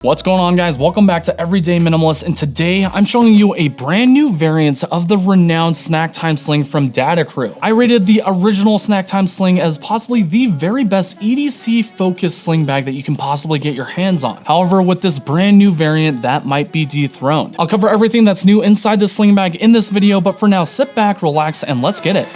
What's going on, guys? Welcome back to Everyday Minimalist, and today I'm showing you a brand new variant of the renowned Snack Time Sling from Data Crew. I rated the original Snack Time Sling as possibly the very best EDC focused sling bag that you can possibly get your hands on. However, with this brand new variant, that might be dethroned. I'll cover everything that's new inside the sling bag in this video, but for now, sit back, relax, and let's get it.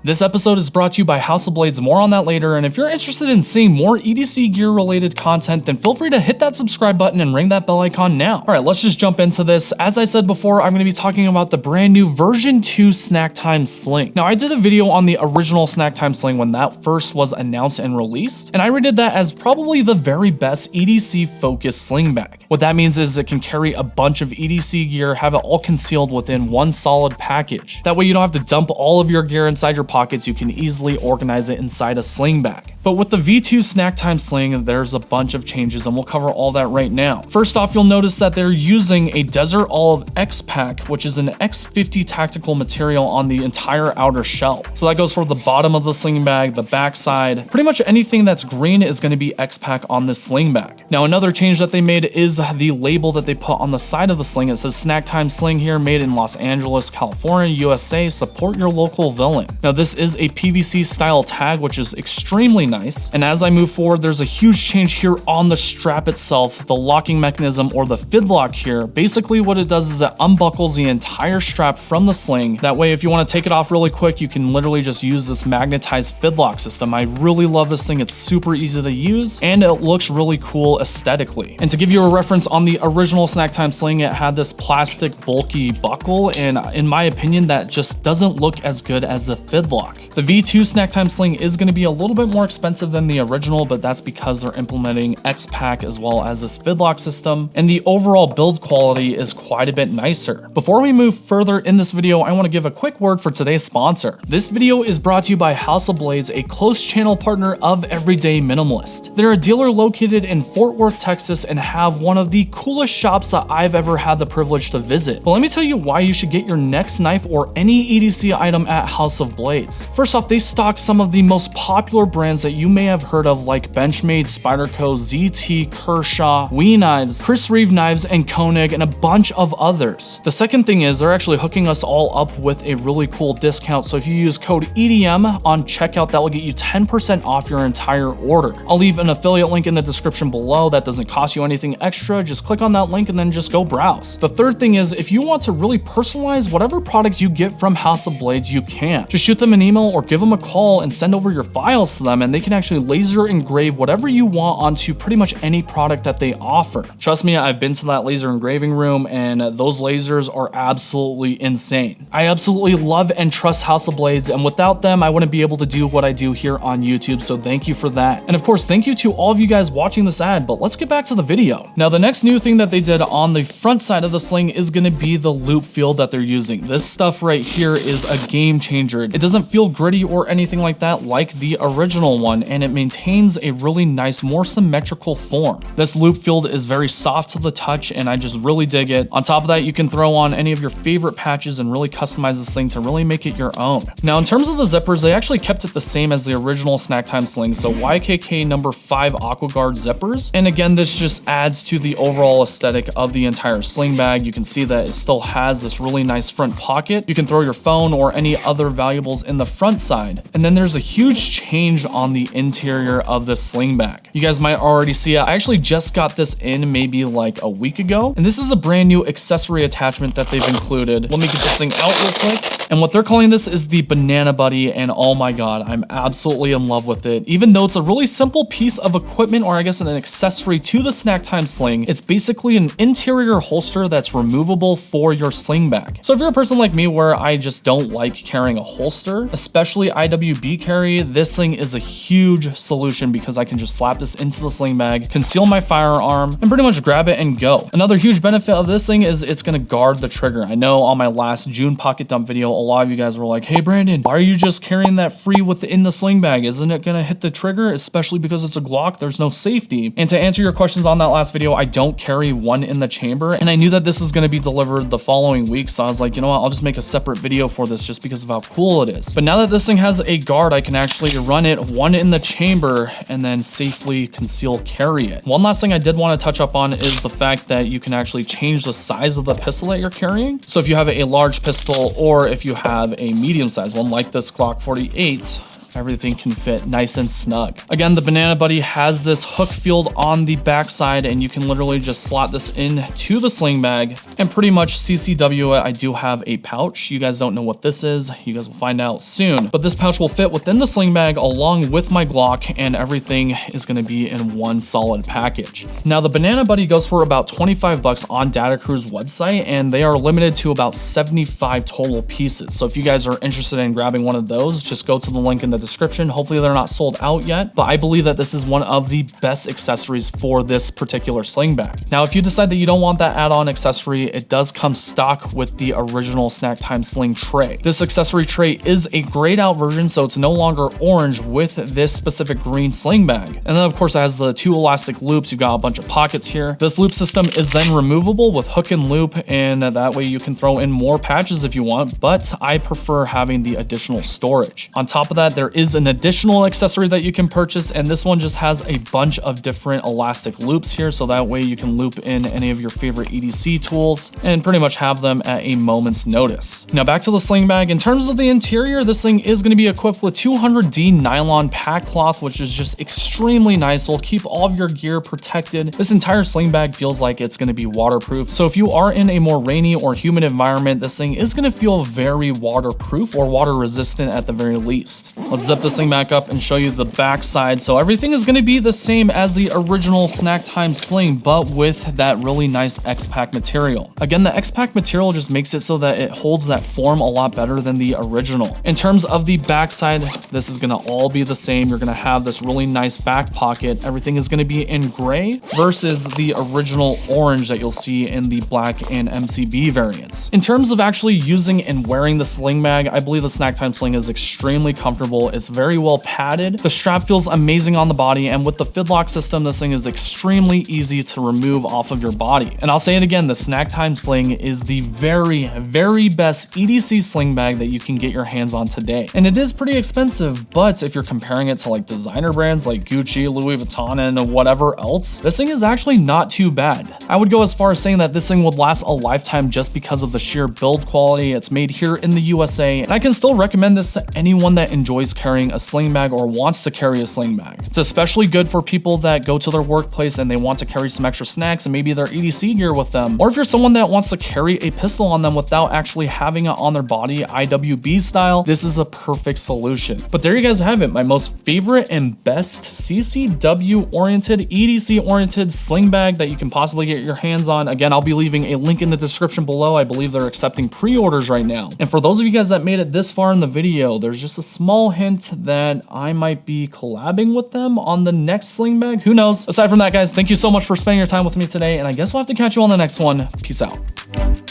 This episode is brought to you by House of Blades, more on that later, and if you're interested in seeing more EDC gear related content, then feel free to hit that subscribe button and ring that bell icon now. Alright, let's just jump into this. As I said before, I'm going to be talking about the brand new version 2 Snack Time Sling. Now, I did a video on the original Snack Time Sling when that first was announced and released, and I rated that as probably the very best EDC focused sling bag. What that means is it can carry a bunch of EDC gear, have it all concealed within one solid package. That way you don't have to dump all of your gear inside your pockets, you can easily organize it inside a sling bag. But with the V2 Snack Time Sling, there's a bunch of changes, and we'll cover all that right now. First off, you'll notice that they're using a Desert Olive X-PAC, which is an X50 tactical material on the entire outer shell. So that goes for the bottom of the sling bag, the back side, pretty much anything that's green is going to be X-PAC on this sling bag. Now, another change that they made is the label that they put on the side of the sling. It says Snack Time Sling here, made in Los Angeles, California, USA. Support your local villain. Now, this is a PVC style tag, which is extremely nice. And as I move forward, there's a huge change here on the strap itself, the locking mechanism, or the fidlock here. Basically what it does is it unbuckles the entire strap from the sling. That way, if you want to take it off really quick, you can literally just use this magnetized fidlock system. I really love this thing. It's super easy to use and it looks really cool aesthetically. And to give you a reference, on the original Snack Time Sling, it had this plastic bulky buckle, and in my opinion, that just doesn't look as good as the fidlock. The V2 Snack Time Sling is going to be a little bit more expensive than the original, but that's because they're implementing X-PAC as well as this fidlock system, and the overall build quality is quite a bit nicer. Before we move further in this video, I want to give a quick word for today's sponsor. This video is brought to you by House of Blades, a close channel partner of Everyday Minimalist. They're a dealer located in Fort Worth, Texas, and have one of the coolest shops that I've ever had the privilege to visit. But let me tell you why you should get your next knife or any EDC item at House of Blades. First off, they stock some of the most popular brands that you may have heard of, like Benchmade, Spyderco, ZT, Kershaw, Wee Knives, Chris Reeve Knives, and Koenig, and a bunch of others. The second thing is they're actually hooking us all up with a really cool discount. So if you use code EDM on checkout, that will get you 10% off your entire order. I'll leave an affiliate link in the description below. That doesn't cost you anything extra. Just click on that link and then just go browse. The third thing is, if you want to really personalize whatever products you get from House of Blades, you can. Just shoot them an email or give them a call and send over your files to them, and they can actually laser engrave whatever you want onto pretty much any product that they offer. Trust me, I've been to that laser engraving room, and those lasers are absolutely insane. I absolutely love and trust House of Blades, and without them, I wouldn't be able to do what I do here on YouTube, so thank you for that. And of course, thank you to all of you guys watching this ad, but let's get back to the video. Now, the next new thing that they did on the front side of the sling is going to be the loop field that they're using. This stuff right here is a game changer. It doesn't feel gritty or anything like that like the original one, and it maintains a really nice, more symmetrical form. This loop field is very soft to the touch, and I just really dig it. On top of that, you can throw on any of your favorite patches and really customize this thing to really make it your own. Now, in terms of the zippers, they actually kept it the same as the original Snack Time Sling, so YKK number 5 AquaGuard zippers. And again, this just adds to the overall aesthetic of the entire sling bag. You can see that it still has this really nice front pocket. You can throw your phone or any other valuables in the front side. And then there's a huge change on the interior of this sling bag. You guys might already see it. I actually just got this in maybe like a week ago, and this is a brand new accessory attachment that they've included. Let me get this thing out real quick. And what they're calling this is the Banana Buddy, and oh my god, I'm absolutely in love with it. Even though it's a really simple piece of equipment, or I guess an accessory to the Snack Time Sling, it's basically an interior holster that's removable for your sling bag. So if you're a person like me where I just don't like carrying a holster, pressure, especially IWB carry, this thing is a huge solution because I can just slap this into the sling bag, conceal my firearm, and pretty much grab it and go. Another huge benefit of this thing is it's gonna guard the trigger. I know on my last June pocket dump video, a lot of you guys were like, hey Brandon, why are you just carrying that free within the sling bag? Isn't it gonna hit the trigger? Especially because it's a Glock, there's no safety. And to answer your questions on that last video, I don't carry one in the chamber, and I knew that this was gonna be delivered the following week, so I was like, you know what, I'll just make a separate video for this just because of how cool it is. But now that this thing has a guard, I can actually run it one in the chamber and then safely conceal carry it. One last thing I did want to touch up on is the fact that you can actually change the size of the pistol that you're carrying. So if you have a large pistol or if you have a medium sized one like this Glock 48, everything can fit nice and snug. Again, the Banana Buddy has this hook field on the backside, and you can literally just slot this into the sling bag and pretty much CCW it. I do have a pouch. You guys don't know what this is. You guys will find out soon. But this pouch will fit within the sling bag along with my Glock, and everything is going to be in one solid package. Now, the Banana Buddy goes for about 25 bucks on Datacrew's website, and they are limited to about 75 total pieces. So if you guys are interested in grabbing one of those, just go to the link in the description. Hopefully they're not sold out yet, but I believe that this is one of the best accessories for this particular sling bag. Now, if you decide that you don't want that add-on accessory, it does come stock with the original Snack Time Sling tray. This accessory tray is a grayed out version, so it's no longer orange with this specific green sling bag. And then of course it has the two elastic loops. You've got a bunch of pockets here. This loop system is then removable with hook and loop, and that way you can throw in more patches if you want, but I prefer having the additional storage. On top of that, there is an additional accessory that you can purchase, and this one just has a bunch of different elastic loops here, so that way you can loop in any of your favorite EDC tools and pretty much have them at a moment's notice. Now back to the sling bag. In terms of the interior, this thing is going to be equipped with 200D nylon pack cloth, which is just extremely nice. It'll keep all of your gear protected. This entire sling bag feels like it's going to be waterproof, so if you are in a more rainy or humid environment, this thing is going to feel very waterproof or water resistant at the very least. Let's zip this thing back up and show you the back side. So everything is going to be the same as the original Snack Time Sling, but with that really nice X-PAC material. Again, the X-PAC material just makes it so that it holds that form a lot better than the original. In terms of the back side, this is going to all be the same. You're going to have this really nice back pocket. Everything is going to be in gray versus the original orange that you'll see in the black and MCB variants. In terms of actually using and wearing the sling bag, I believe the Snack Time Sling is extremely comfortable. It's very well padded. The strap feels amazing on the body, and with the fidlock system, this thing is extremely easy to remove off of your body. And I'll say it again, the Snack Time Sling is the very best EDC sling bag that you can get your hands on today. And it is pretty expensive, but if you're comparing it to like designer brands like Gucci, Louis Vuitton, and whatever else, this thing is actually not too bad. I would go as far as saying that this thing would last a lifetime just because of the sheer build quality. It's made here in the USA, and I can still recommend this to anyone that enjoys carrying a sling bag or wants to carry a sling bag. It's especially good for people that go to their workplace and they want to carry some extra snacks and maybe their EDC gear with them, or if you're someone that wants to carry a pistol on them without actually having it on their body IWB style, this is a perfect solution. But there you guys have it, my most favorite and best CCW oriented, EDC oriented sling bag that you can possibly get your hands on. Again, I'll be leaving a link in the description below. I believe they're accepting pre-orders right now. And for those of you guys that made it this far in the video, there's just a small hint that I might be collabing with them on the next sling bag. Who knows? Aside from that, guys, thank you so much for spending your time with me today, and I guess we'll have to catch you on the next one. Peace out.